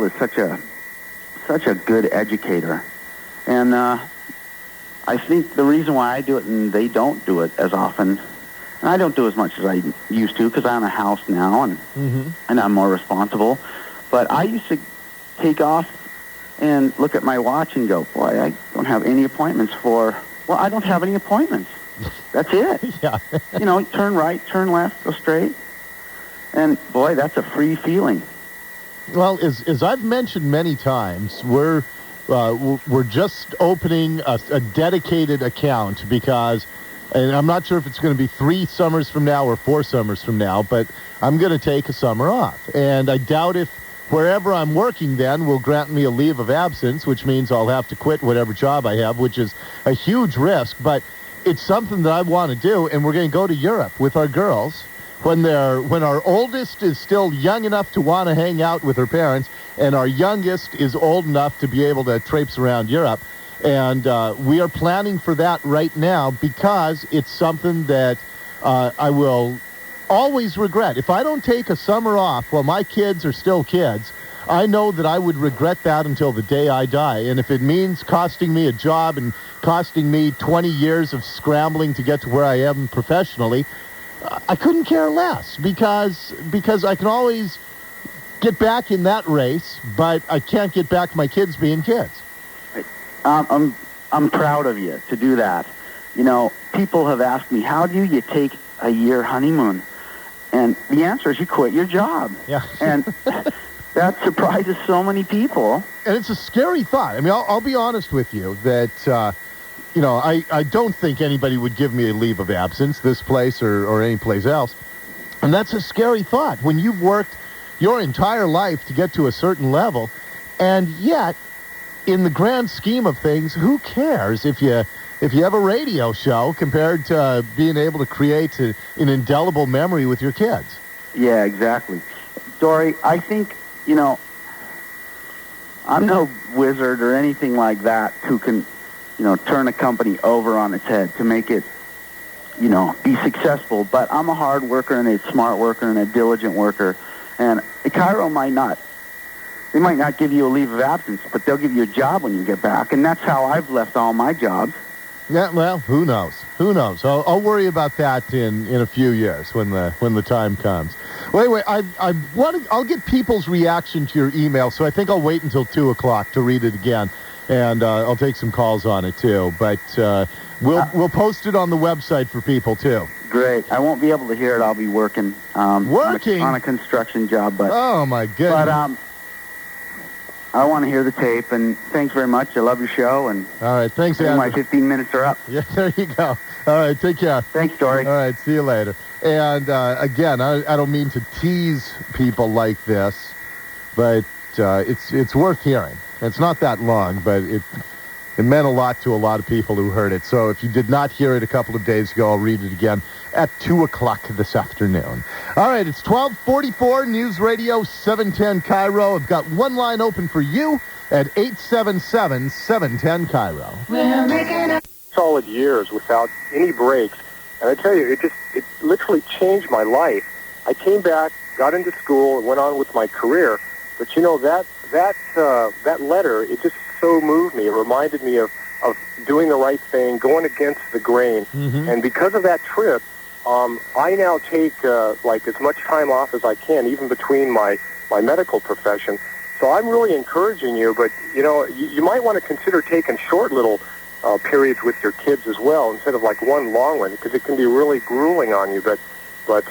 was such a good educator, and I think the reason why I do it and they don't do it as often, and I don't do as much as I used to because I own a house now and I'm more responsible, but I used to take off and look at my watch and go, boy, I don't have any appointments I don't have any appointments. That's it. Yeah. Turn right, turn left, go straight. And, boy, that's a free feeling. Well, as I've mentioned many times, we're just opening a dedicated account because, and I'm not sure if it's going to be 3 summers from now or 4 summers from now, but I'm going to take a summer off. And I doubt if wherever I'm working then will grant me a leave of absence, which means I'll have to quit whatever job I have, which is a huge risk. But it's something that I want to do, and we're going to go to Europe with our girls when our oldest is still young enough to want to hang out with her parents, and our youngest is old enough to be able to traipse around Europe. And we are planning for that right now because it's something that I will always regret. If I don't take a summer off while my kids are still kids, I know that I would regret that until the day I die. And if it means costing me a job and costing me 20 years of scrambling to get to where I am professionally, I couldn't care less because I can always get back in that race, but I can't get back my kids being kids. I'm proud of you to do that. People have asked me, how do you take a year honeymoon? And the answer is you quit your job. Yeah. And that surprises so many people. And it's a scary thought. I mean, I'll be honest with you that, I don't think anybody would give me a leave of absence, this place or any place else. And that's a scary thought. When you've worked your entire life to get to a certain level, and yet, in the grand scheme of things, who cares if you have a radio show compared to being able to create an indelible memory with your kids? Yeah, exactly. Dori, I think, I'm no wizard or anything like that who can, turn a company over on its head to make it, be successful. But I'm a hard worker and a smart worker and a diligent worker. And KIRO might not give you a leave of absence, but they'll give you a job when you get back. And that's how I've left all my jobs. Yeah, well, who knows? Who knows? I'll worry about that in a few years when the time comes. Well, anyway, I'll get people's reaction to your email, so I think I'll wait until 2 o'clock to read it again, and I'll take some calls on it too. But we'll post it on the website for people too. Great. I won't be able to hear it. I'll be working. Working on a construction job, but oh my goodness. But I want to hear the tape, and thanks very much. I love your show, and all right, thanks, Andrew. My 15 minutes are up. Yeah, there you go. All right, take care. Thanks, Dori. All right, see you later. And again, I don't mean to tease people like this, but it's worth hearing. It's not that long, but it meant a lot to a lot of people who heard it. So if you did not hear it a couple of days ago, I'll read it again at 2 o'clock this afternoon. All right, it's 12:44, News Radio 710 KIRO. I've got one line open for you at 877-710-KIRO. We're making solid years without any breaks. And I tell you, it literally changed my life. I came back, got into school, and went on with my career. But that letter, it just so moved me. It reminded me of doing the right thing, going against the grain. Mm-hmm. And because of that trip, I now take as much time off as I can, even between my medical profession. So I'm really encouraging you, but you might want to consider taking short little periods with your kids as well, instead of like one long one, because it can be really grueling on you. But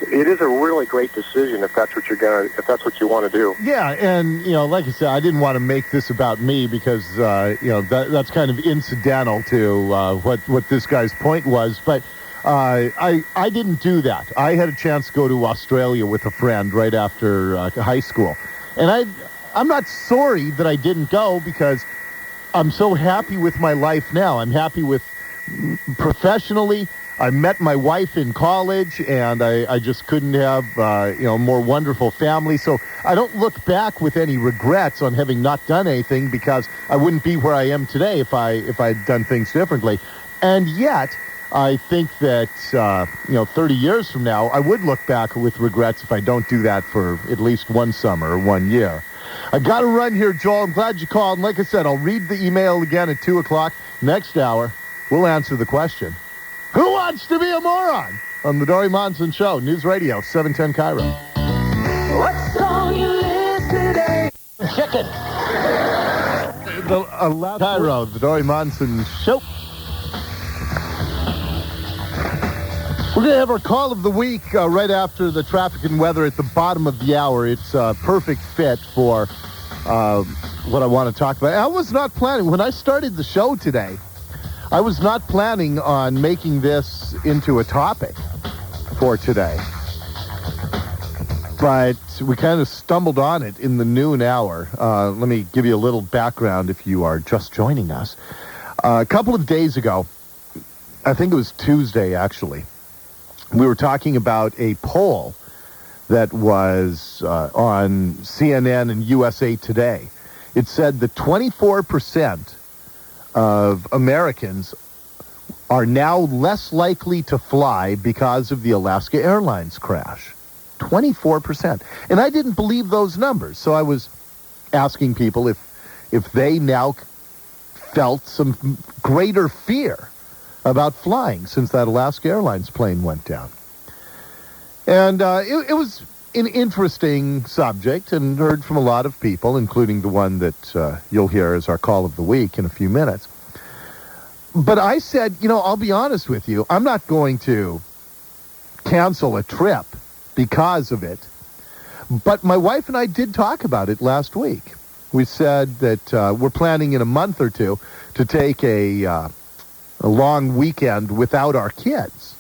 it is a really great decision if that's what you want to do. Yeah, and like I said, I didn't want to make this about me because that's kind of incidental to what this guy's point was. But I didn't do that. I had a chance to go to Australia with a friend right after high school, and I'm not sorry that I didn't go because I'm so happy with my life now. I'm happy with professionally. I met my wife in college, and I just couldn't have more wonderful family. So I don't look back with any regrets on having not done anything, because I wouldn't be where I am today if I'd done things differently. And yet, I think that 30 years from now, I would look back with regrets if I don't do that for at least one summer or 1 year. I got to run here, Joel. I'm glad you called. And like I said, I'll read the email again at 2 o'clock. Next hour, we'll answer the question. Who wants to be a moron? On the Dori Monson Show, News Radio, 710 KIRO. What song you list today? Chicken. KIRO, the Dori Monson Show. We're going to have our call of the week right after the traffic and weather at the bottom of the hour. It's a perfect fit for what I want to talk about. I was not planning, when I started the show today, I was not planning on making this into a topic for today. But we kind of stumbled on it in the noon hour. Let me give you a little background if you are just joining us. A couple of days ago, I think it was Tuesday actually, we were talking about a poll that was on CNN and USA Today. It said that 24% of Americans are now less likely to fly because of the Alaska Airlines crash. 24%. And I didn't believe those numbers. So I was asking people if they now felt some greater fear about flying since that Alaska Airlines plane went down. And it was an interesting subject and heard from a lot of people, including the one that you'll hear as our call of the week in a few minutes. But I said, I'll be honest with you, I'm not going to cancel a trip because of it. But my wife and I did talk about it last week. We said that we're planning in a month or two to take a long weekend without our kids.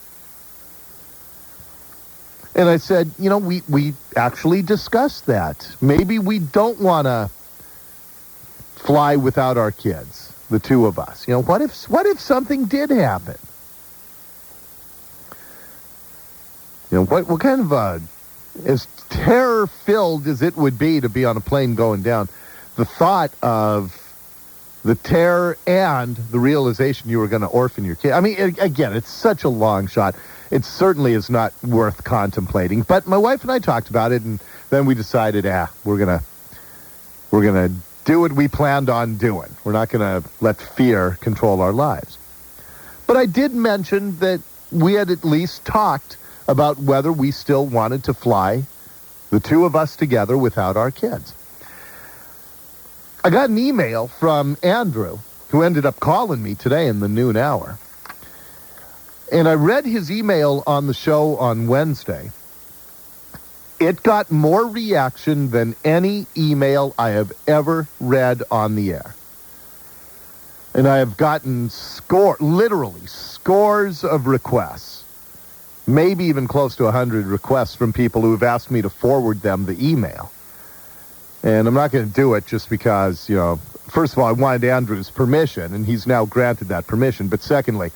And I said, we actually discussed that. Maybe we don't want to fly without our kids, the two of us. What if something did happen? What kind of as terror-filled as it would be to be on a plane going down, the thought of the terror and the realization you were going to orphan your kid. I mean, again, it's such a long shot. It certainly is not worth contemplating. But my wife and I talked about it, and then we decided, we're gonna do what we planned on doing. We're not gonna let fear control our lives. But I did mention that we had at least talked about whether we still wanted to fly, the two of us together, without our kids. I got an email from Andrew, who ended up calling me today in the noon hour. And I read his email on the show on Wednesday. It got more reaction than any email I have ever read on the air. And I have gotten literally scores of requests, maybe even close to 100 requests from people who have asked me to forward them the email. And I'm not going to do it just because, first of all, I wanted Andrew's permission, and he's now granted that permission. But secondly,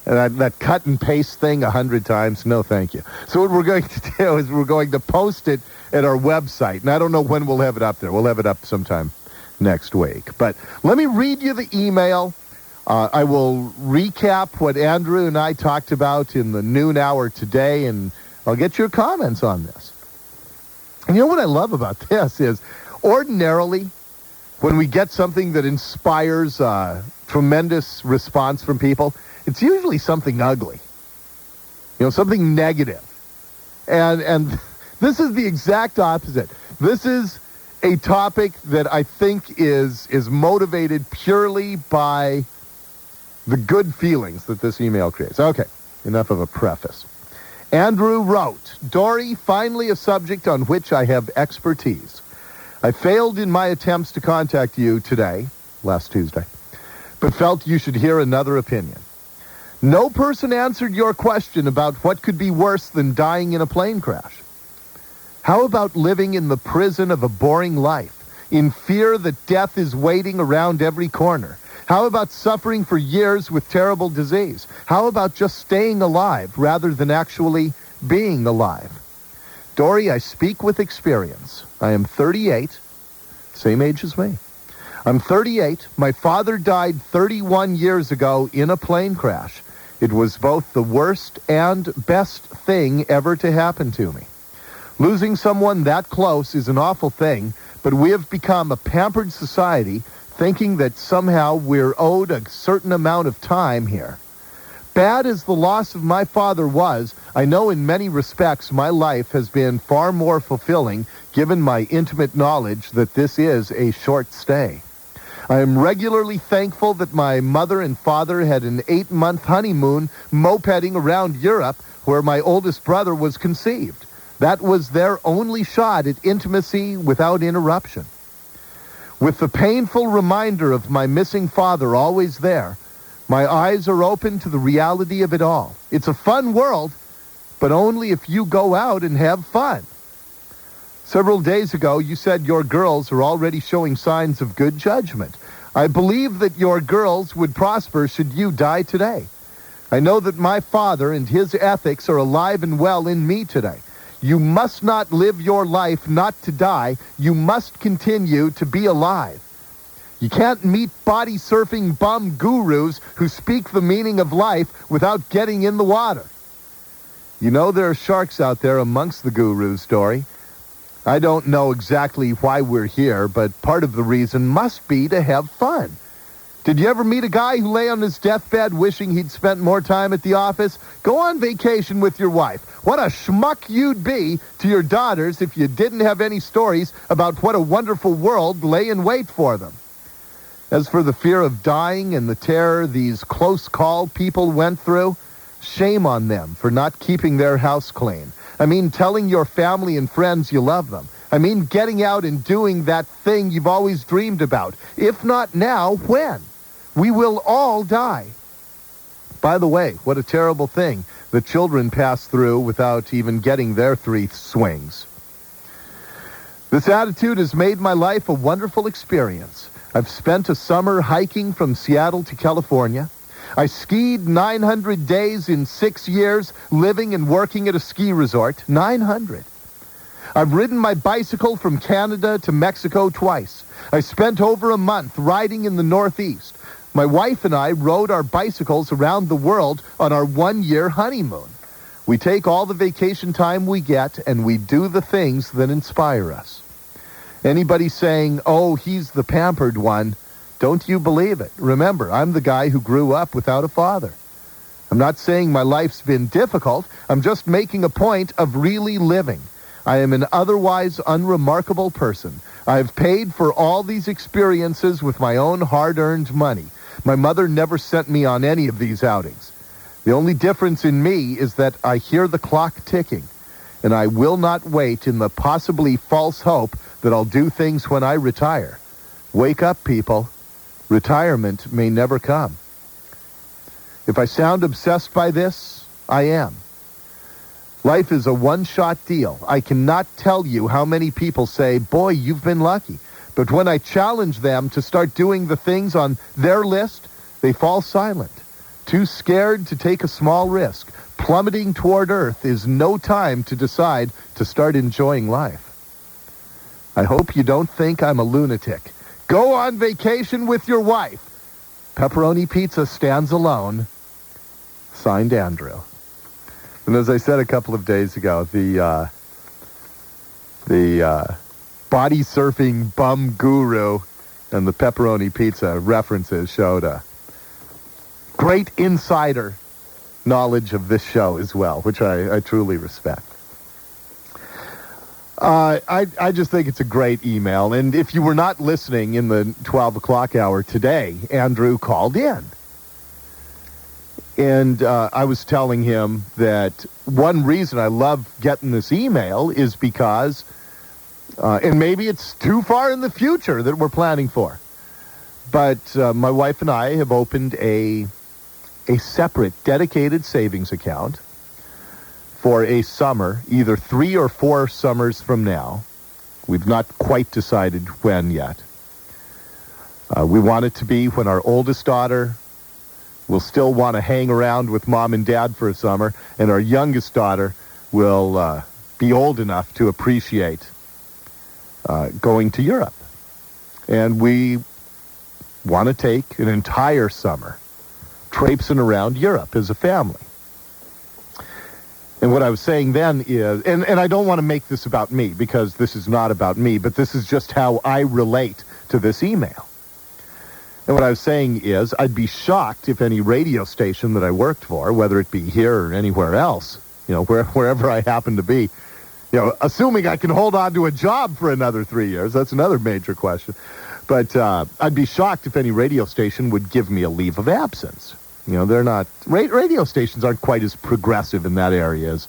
that cut and paste thing 100 times, no thank you. So what we're going to do is we're going to post it at our website. And I don't know when we'll have it up there. We'll have it up sometime next week. But let me read you the email. I will recap what Andrew and I talked about in the noon hour today, and I'll get your comments on this. And what I love about this is ordinarily when we get something that inspires tremendous response from people, it's usually something ugly, something negative. And this is the exact opposite. This is a topic that I think is motivated purely by the good feelings that this email creates. Okay, enough of a preface. Andrew wrote, Dori, finally a subject on which I have expertise. I failed in my attempts to contact you today, last Tuesday, but felt you should hear another opinion. No person answered your question about what could be worse than dying in a plane crash. How about living in the prison of a boring life, in fear that death is waiting around every corner? How about suffering for years with terrible disease? How about just staying alive rather than actually being alive? Dori, I speak with experience. I am 38, same age as me. I'm 38. My father died 31 years ago in a plane crash. It was both the worst and best thing ever to happen to me. Losing someone that close is an awful thing, but we have become a pampered society, thinking that somehow we're owed a certain amount of time here. Bad as the loss of my father was, I know in many respects my life has been far more fulfilling given my intimate knowledge that this is a short stay. I am regularly thankful that my mother and father had an 8-month honeymoon mopeding around Europe where my oldest brother was conceived. That was their only shot at intimacy without interruption. With the painful reminder of my missing father always there, my eyes are open to the reality of it all. It's a fun world, but only if you go out and have fun. Several days ago, you said your girls are already showing signs of good judgment. I believe that your girls would prosper should you die today. I know that my father and his ethics are alive and well in me today. You must not live your life not to die. You must continue to be alive. You can't meet body-surfing bum gurus who speak the meaning of life without getting in the water. You know there are sharks out there amongst the gurus, Dori. I don't know exactly why we're here, but part of the reason must be to have fun. Did you ever meet a guy who lay on his deathbed wishing he'd spent more time at the office? Go on vacation with your wife. What a schmuck you'd be to your daughters if you didn't have any stories about what a wonderful world lay in wait for them. As for the fear of dying and the terror these close-call people went through, shame on them for not keeping their house clean. I mean, telling your family and friends you love them. I mean, getting out and doing that thing you've always dreamed about. If not now, when? We will all die. By the way, what a terrible thing the children pass through without even getting their 3 swings. This attitude has made my life a wonderful experience. I've spent a summer hiking from Seattle to California. I skied 900 days in 6 years, living and working at a ski resort. 900. I've ridden my bicycle from Canada to Mexico twice. I spent over a month riding in the Northeast. My wife and I rode our bicycles around the world on our 1-year honeymoon. We take all the vacation time we get, and we do the things that inspire us. Anybody saying, oh, he's the pampered one, don't you believe it. Remember, I'm the guy who grew up without a father. I'm not saying my life's been difficult. I'm just making a point of really living. I am an otherwise unremarkable person. I've paid for all these experiences with my own hard-earned money. My mother never sent me on any of these outings. The only difference in me is that I hear the clock ticking, and I will not wait in the possibly false hope that I'll do things when I retire. Wake up, people. Retirement may never come. If I sound obsessed by this, I am. Life is a one-shot deal. I cannot tell you how many people say, boy, you've been lucky. But when I challenge them to start doing the things on their list, they fall silent, too scared to take a small risk. Plummeting toward Earth is no time to decide to start enjoying life. I hope you don't think I'm a lunatic. Go on vacation with your wife. Pepperoni Pizza stands alone. Signed, Andrew. And as I said a couple of days ago, the body surfing bum guru and the pepperoni pizza references showed a great insider knowledge of this show as well, which I truly respect. I just think it's a great email. And if you were not listening in the 12 o'clock hour today, Andrew called in. And I was telling him that one reason I love getting this email is because, and maybe it's too far in the future that we're planning for, but my wife and I have opened a separate dedicated savings account for a summer, either 3 or 4 summers from now. We've not quite decided when yet. We want it to be when our oldest daughter will still want to hang around with mom and dad for a summer, and our youngest daughter will be old enough to appreciate going to Europe. And we want to take an entire summer traipsing around Europe as a family. And what I was saying then is, and I don't want to make this about me, because this is not about me, but this is just how I relate to this email. And what I was saying is, I'd be shocked if any radio station that I worked for, whether it be here or anywhere else, wherever I happen to be, assuming I can hold on to a job for another 3 years, that's another major question. But I'd be shocked if any radio station would give me a leave of absence. They're not, radio stations aren't quite as progressive in that area as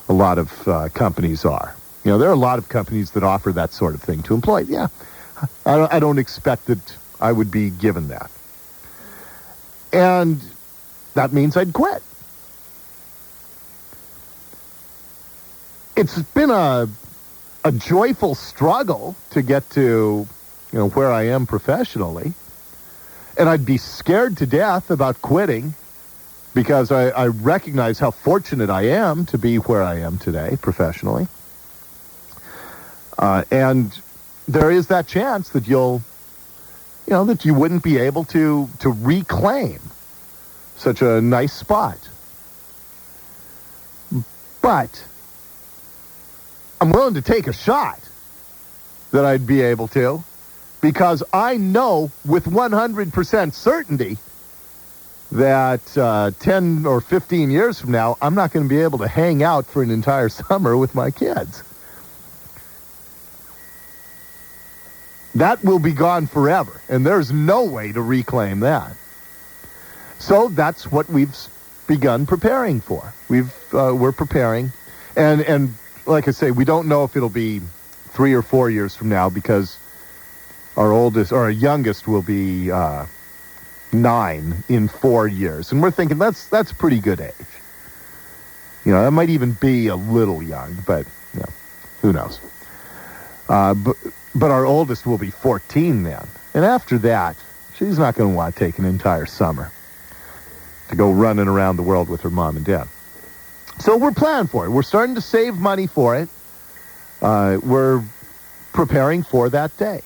a lot of companies are. There are a lot of companies that offer that sort of thing to employees. Yeah, I don't expect that I would be given that. And that means I'd quit. It's been a joyful struggle to get to, where I am professionally. And I'd be scared to death about quitting, because I recognize how fortunate I am to be where I am today professionally. And there is that chance that that you wouldn't be able to reclaim such a nice spot. But I'm willing to take a shot that I'd be able to, because I know with 100% certainty that 10 or 15 years from now, I'm not going to be able to hang out for an entire summer with my kids. That will be gone forever, and there's no way to reclaim that. So that's what we've begun preparing for. We're preparing, and like I say, we don't know if it'll be 3 or 4 years from now, because our youngest will be 9 in 4 years, and we're thinking that's a pretty good age. That might even be a little young, but who knows? But our oldest will be 14 then, and after that, she's not going to want to take an entire summer to go running around the world with her mom and dad. So we're planning for it. We're starting to save money for it. We're preparing for that day,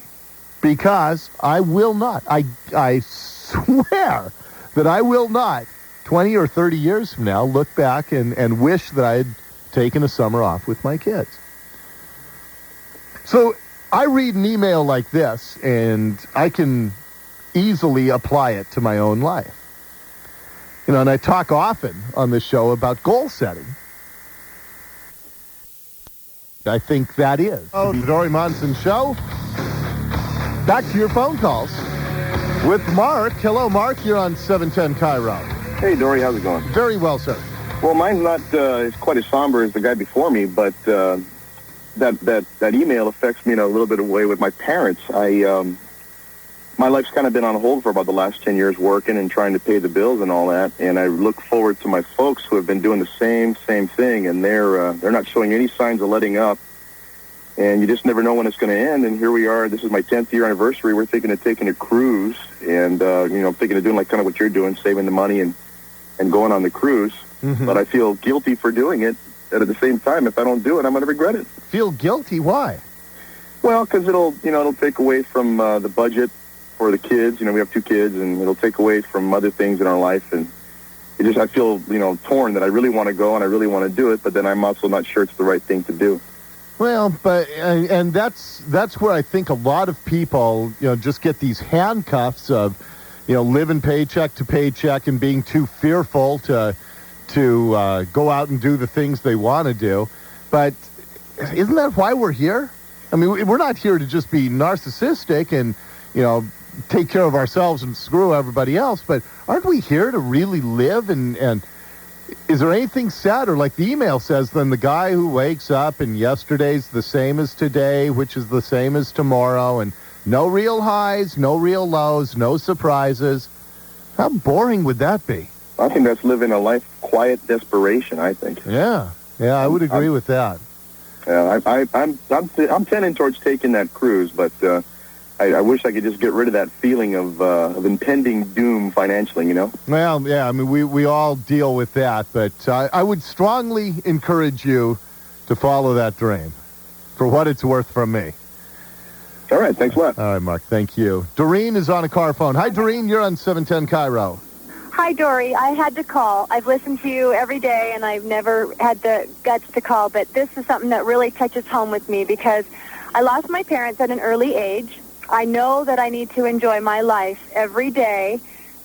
because I will not. I swear that I will not, 20 or 30 years from now, look back and wish that I had taken a summer off with my kids. So I read an email like this, and I can easily apply it to my own life. And I talk often on this show about goal setting. I think that is. The Dori Monson Show. Back to your phone calls with Mark. Hello, Mark. You're on 710 KIRO. Hey, Dori, how's it going? Very well, sir. Well, mine's not as quite as somber as the guy before me, but that email affects me in a little bit of a way with my parents. My life's kind of been on hold for about the last 10 years, working and trying to pay the bills and all that, and I look forward to my folks who have been doing the same thing, and they're not showing any signs of letting up, and you just never know when it's going to end. And here we are. This is my 10th year anniversary. We're thinking of taking a cruise, and thinking of doing like kind of what you're doing, saving the money and going on the cruise. Mm-hmm. But I feel guilty for doing it. And at the same time, if I don't do it, I'm going to regret it. Feel guilty? Why? Well, because it'll take away from the budget for the kids. We have 2 kids, and it'll take away from other things in our life. And I feel, torn that I really want to go and I really want to do it, but then I'm also not sure it's the right thing to do. Well, but and that's where I think a lot of people, just get these handcuffs of, living paycheck to paycheck and being too fearful to go out and do the things they want to do. But isn't that why we're here? I mean, we're not here to just be narcissistic and, take care of ourselves and screw everybody else, but aren't we here to really live? And is there anything sadder, like the email says, than the guy who wakes up and yesterday's the same as today, which is the same as tomorrow, and no real highs, no real lows, no surprises? How boring would that be? I think that's living a life of quiet desperation, I think. Yeah, I would agree with that. Yeah, I'm tending towards taking that cruise, but I wish I could just get rid of that feeling of impending doom financially, Well, yeah, I mean, we all deal with that, but I would strongly encourage you to follow that dream, for what it's worth from me. All right, thanks a lot. All right, Mark, thank you. Doreen is on a car phone. Hi, Doreen, you're on 710 KIRO. Hi, Hi, Dori. I had to call. I've listened to you every day, and I've never had the guts to call, but this is something that really touches home with me because I lost my parents at an early age. I know that I need to enjoy my life every day,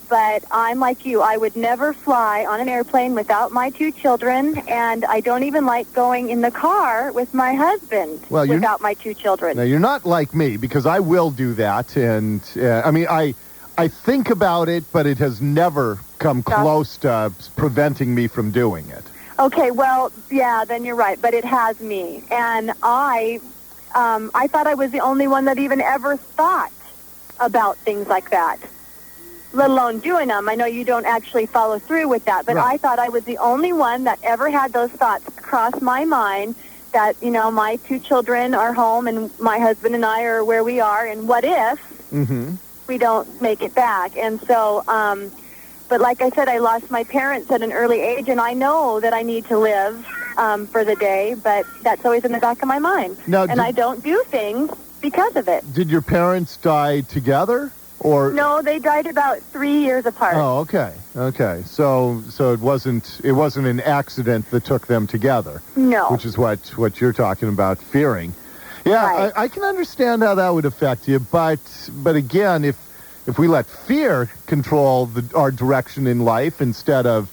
but I'm like you. I would never fly on an airplane without my 2 children, and I don't even like going in the car with my husband without my 2 children. Now, you're not like me because I will do that, and I think about it, but it has never come close to preventing me from doing it. Okay, well, yeah, then you're right, but it has me. And I thought I was the only one that even ever thought about things like that, let alone doing them. I know you don't actually follow through with that, but right. I thought I was the only one that ever had those thoughts cross my mind that, you know, my 2 children are home and my husband and I are where we are, and what if we don't make it back? And so, but like I said, I lost my parents at an early age, and I know that I need to live for the day, but that's always in the back of my mind. Now, and I don't do things because of it. Did your parents die together? Or no, they died about 3 years apart. Oh, okay. So it wasn't an accident that took them together. No. Which is what you're talking about, fearing. Yeah, right. I can understand how that would affect you, but again, if we let fear control our direction in life instead of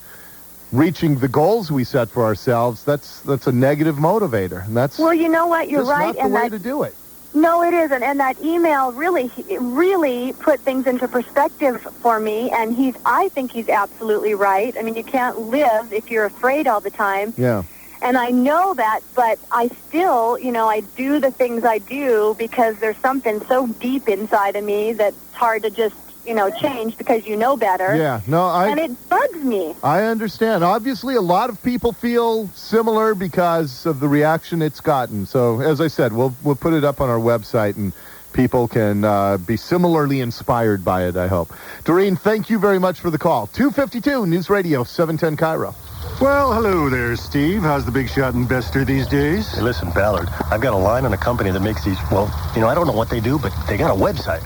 reaching the goals we set for ourselves, that's a negative motivator, and that's well, you know what, you're right, not the way to do it. No, it isn't, and that email really put things into perspective for me, and I think he's absolutely right. I mean, you can't live if you're afraid all the time. Yeah. And I know that, but I still, you know, I do the things I do because there's something so deep inside of me that's hard to just, you know, change because you know better. Yeah, no, and it bugs me. I understand. Obviously, a lot of people feel similar because of the reaction it's gotten. So, as I said, we'll put it up on our website, and people can be similarly inspired by it, I hope. Doreen, thank you very much for the call. 252 News Radio 710 KIRO. Well, hello there, Steve. How's the big shot investor these days? Hey, listen, Ballard, I've got a line on a company that makes these, well, you know, I don't know what they do, but they got a website.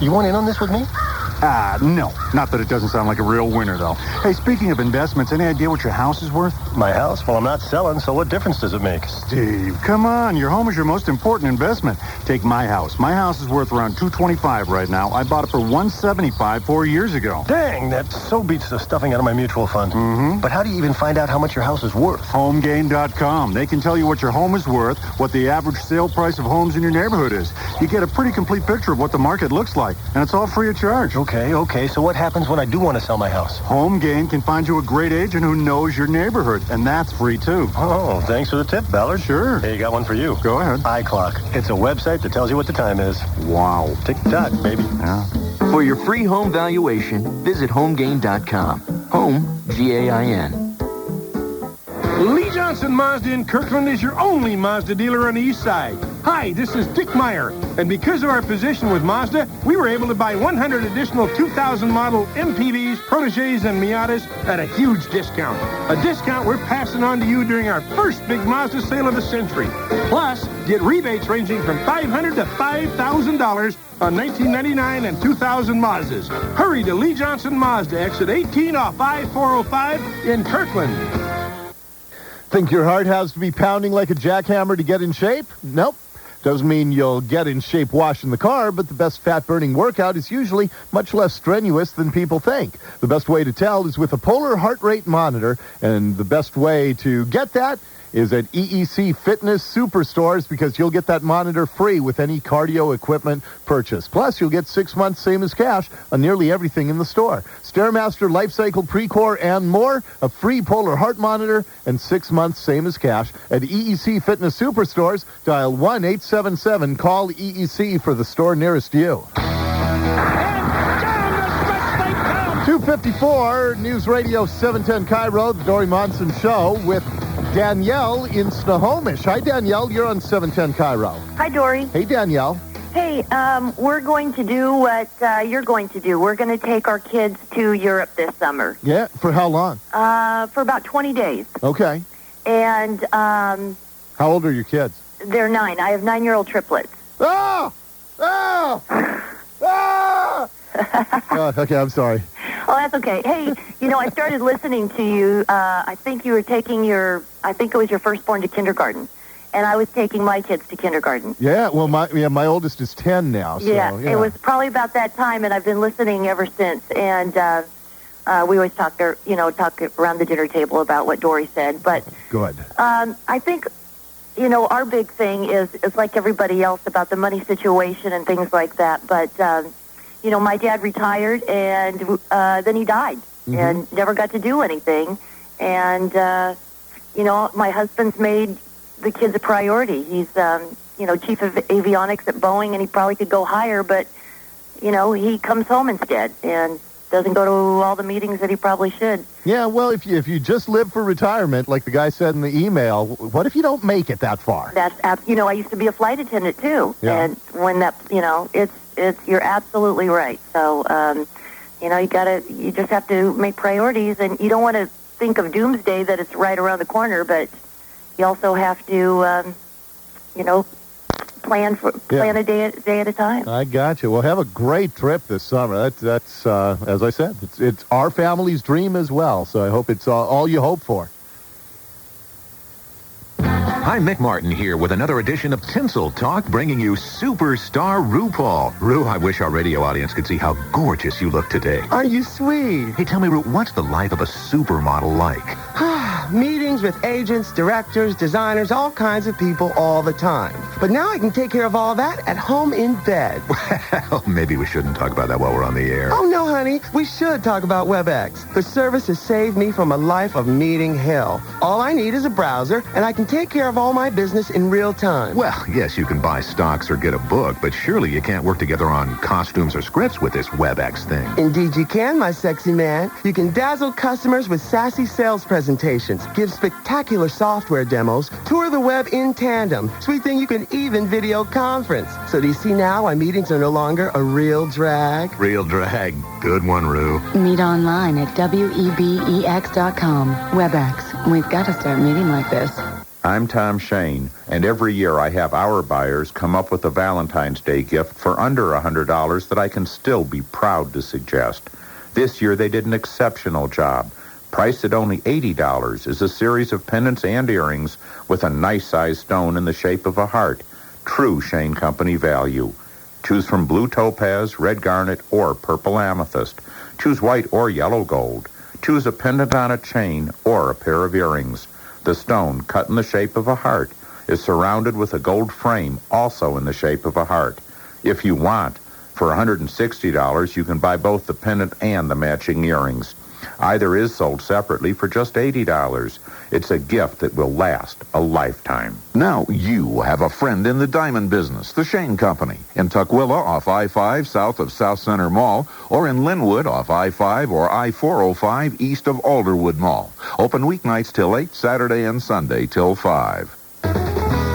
You want in on this with me? No. Not that it doesn't sound like a real winner, though. Hey, speaking of investments, any idea what your house is worth? My house? Well, I'm not selling, so what difference does it make? Steve, come on. Your home is your most important investment. Take my house. My house is worth around $225 right now. I bought it for $175 4 years ago. Dang, that so beats the stuffing out of my mutual fund. Mm-hmm. But how do you even find out how much your house is worth? HomeGain.com. They can tell you what your home is worth, what the average sale price of homes in your neighborhood is. You get a pretty complete picture of what the market looks like, and it's all free of charge. Okay. So what happens when I do want to sell my house? HomeGain can find you a great agent who knows your neighborhood, and that's free, too. Oh, thanks for the tip, Ballard. Sure. Hey, got one for you. Go ahead. iClock. It's a website that tells you what the time is. Wow. Tick-tock, baby. Yeah. For your free home valuation, visit HomeGain.com. Home, G-A-I-N. Lee Johnson Mazda in Kirkland is your only Mazda dealer on the east side. Hi, this is Dick Meyer, and because of our position with Mazda, we were able to buy 100 additional 2000 model MPVs, Proteges, and Miatas at a huge discount. A discount we're passing on to you during our first big Mazda sale of the century. Plus, get rebates ranging from $500 to $5,000 on 1999 and 2000 Mazdas. Hurry to Lee Johnson Mazda, exit 18 off I-405 in Kirkland. Think your heart has to be pounding like a jackhammer to get in shape? Nope. Doesn't mean you'll get in shape washing the car, but the best fat-burning workout is usually much less strenuous than people think. The best way to tell is with a polar heart rate monitor, and the best way to get that is at EEC Fitness Superstores, because you'll get that monitor free with any cardio equipment purchase. Plus, you'll get 6 months same as cash on nearly everything in the store. Stairmaster, Life Cycle, Precor, and more. A free polar heart monitor and 6 months same as cash at EEC Fitness Superstores. Dial 1-877-CALL-EEC for the store nearest you. 254 News Radio 710 KIRO, the Dori Monson Show with Danielle in Snohomish. Hi, Danielle. You're on 710 KIRO. Hi, Dori. Hey, Danielle. Hey, we're going to do what you're going to do. We're going to take our kids to Europe this summer. Yeah? For how long? For about 20 days. Okay. And how old are your kids? They're 9. I have 9-year-old triplets. Oh! Oh! Oh! Oh, okay, I'm sorry. Oh, that's okay. Hey, I started listening to you. I think you were taking I think it was your firstborn to kindergarten. And I was taking my kids to kindergarten. Yeah, well, my oldest is 10 now. So, yeah, it was probably about that time, and I've been listening ever since. And we always talk around the dinner table about what Dori said. But good. I think, our big thing is like everybody else about the money situation and things like that. But my dad retired, and then he died, and never got to do anything. And my husband's made the kid's a priority. He's, chief of avionics at Boeing, and he probably could go higher, but, he comes home instead and doesn't go to all the meetings that he probably should. Yeah, well, if you just live for retirement, like the guy said in the email, what if you don't make it that far? I used to be a flight attendant, too. Yeah. And when that, you're absolutely right. So, you just have to make priorities, and you don't want to think of doomsday that it's right around the corner, but you also have to, plan a day at a time. I got you. Well, have a great trip this summer. That's as I said, it's our family's dream as well. So I hope it's all you hope for. Hi, Mick Martin here with another edition of Tinsel Talk, bringing you Superstar RuPaul. Ru, I wish our radio audience could see how gorgeous you look today. Are you sweet? Hey, tell me, Ru, what's the life of a supermodel like? Meetings with agents, directors, designers, all kinds of people all the time. But now I can take care of all that at home in bed. Well, maybe we shouldn't talk about that while we're on the air. Oh, no, honey. We should talk about WebEx. The service has saved me from a life of meeting hell. All I need is a browser, and I can take care of all my business in real time. Well, yes, you can buy stocks or get a book, but surely you can't work together on costumes or scripts with this WebEx thing. Indeed you can, my sexy man. You can dazzle customers with sassy sales presentations, give spectacular software demos, tour the web in tandem. Sweet thing, you can even video conference. So do you see now why meetings are no longer a real drag? Real drag. Good one, Ru. Meet online at WEBEX.com. WebEx. We've got to start meeting like this. I'm Tom Shane, and every year I have our buyers come up with a Valentine's Day gift for under $100 that I can still be proud to suggest. This year they did an exceptional job. Priced at only $80 is a series of pendants and earrings with a nice-sized stone in the shape of a heart. True Shane Company value. Choose from blue topaz, red garnet, or purple amethyst. Choose white or yellow gold. Choose a pendant on a chain or a pair of earrings. The stone, cut in the shape of a heart, is surrounded with a gold frame, also in the shape of a heart. If you want, for $160, you can buy both the pendant and the matching earrings. Either is sold separately for just $80. It's a gift that will last a lifetime. Now you have a friend in the diamond business, the Shane Company, in Tukwila off I-5 south of South Center Mall, or in Linwood off I-5 or I-405 east of Alderwood Mall. Open weeknights till 8, Saturday and Sunday till 5.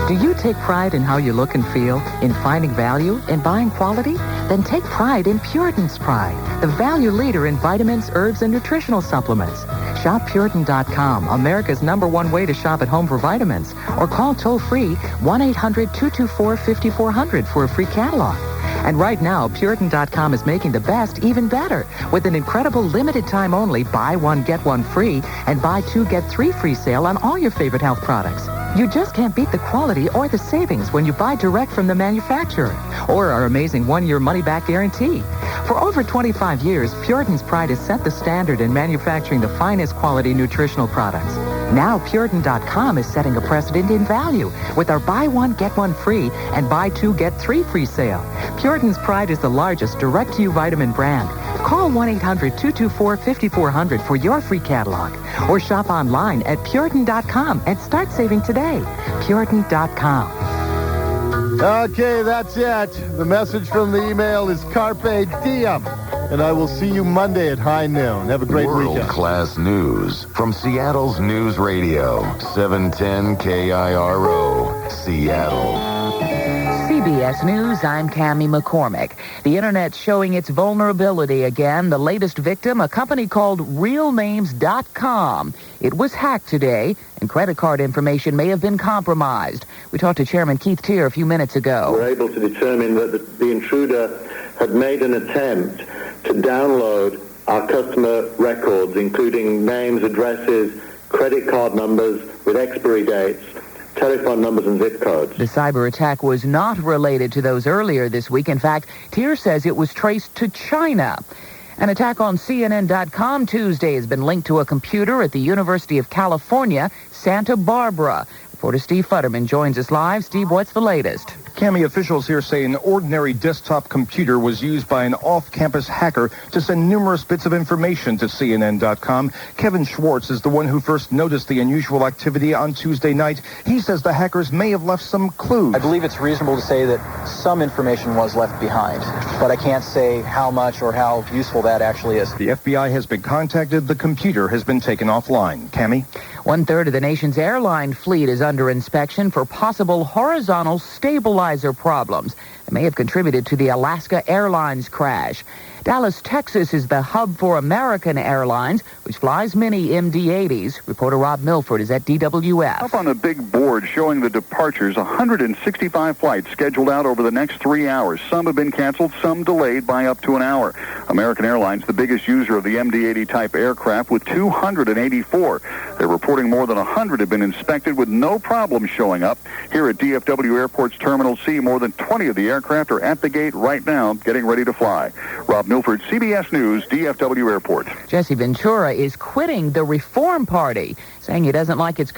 Do you take pride in how you look and feel, in finding value, in buying quality? Then take pride in Puritan's Pride, the value leader in vitamins, herbs, and nutritional supplements. Shop Puritan.com, America's #1 way to shop at home for vitamins, or call toll-free 1-800-224-5400 for a free catalog. And right now, Puritan.com is making the best even better with an incredible limited time only buy one, get one free and buy two, get three free sale on all your favorite health products. You just can't beat the quality or the savings when you buy direct from the manufacturer or our amazing 1-year money-back guarantee. For over 25 years, Puritan's Pride has set the standard in manufacturing the finest quality nutritional products. Now, Puritan.com is setting a precedent in value with our buy one, get one free and buy two, get three free sale. Puritan's Pride is the largest direct-to-you vitamin brand. Call 1-800-224-5400 for your free catalog or shop online at Puritan.com and start saving today. Puritan.com. Okay, that's it. The message from the email is Carpe Diem. And I will see you Monday at high noon. Have a great weekend. World-class news from Seattle's Newsradio, 710 KIRO, Seattle. CBS News, I'm Cammie McCormick. The Internet's showing its vulnerability again. The latest victim, a company called RealNames.com. It was hacked today, and credit card information may have been compromised. We talked to Chairman Keith Tier a few minutes ago. We're able to determine that the intruder had made an attempt to download our customer records, including names, addresses, credit card numbers with expiry dates, telephone numbers and zip codes. The cyber attack was not related to those earlier this week. In fact, TIR says it was traced to China. An attack on CNN.com Tuesday has been linked to a computer at the University of California, Santa Barbara. Reporter Steve Futterman joins us live. Steve, what's the latest? Cami, officials here say an ordinary desktop computer was used by an off-campus hacker to send numerous bits of information to CNN.com. Kevin Schwartz is the one who first noticed the unusual activity on Tuesday night. He says the hackers may have left some clues. I believe it's reasonable to say that some information was left behind, but I can't say how much or how useful that actually is. The FBI has been contacted. The computer has been taken offline. Cami? 1/3 of the nation's airline fleet is under inspection for possible horizontal stabilizer problems that may have contributed to the Alaska Airlines crash. Dallas, Texas is the hub for American Airlines, which flies many MD-80s. Reporter Rob Milford is at DWF. Up on a big board showing the departures, 165 flights scheduled out over the next 3 hours. Some have been canceled, some delayed by up to an hour. American Airlines, the biggest user of the MD-80 type aircraft, with 284. They're reporting more than 100 have been inspected with no problems showing up. Here at DFW Airport's Terminal C, more than 20 of the aircraft are at the gate right now, getting ready to fly. Rob Milford, CBS News, DFW Airport. Jesse Ventura is quitting the Reform Party, saying he doesn't like its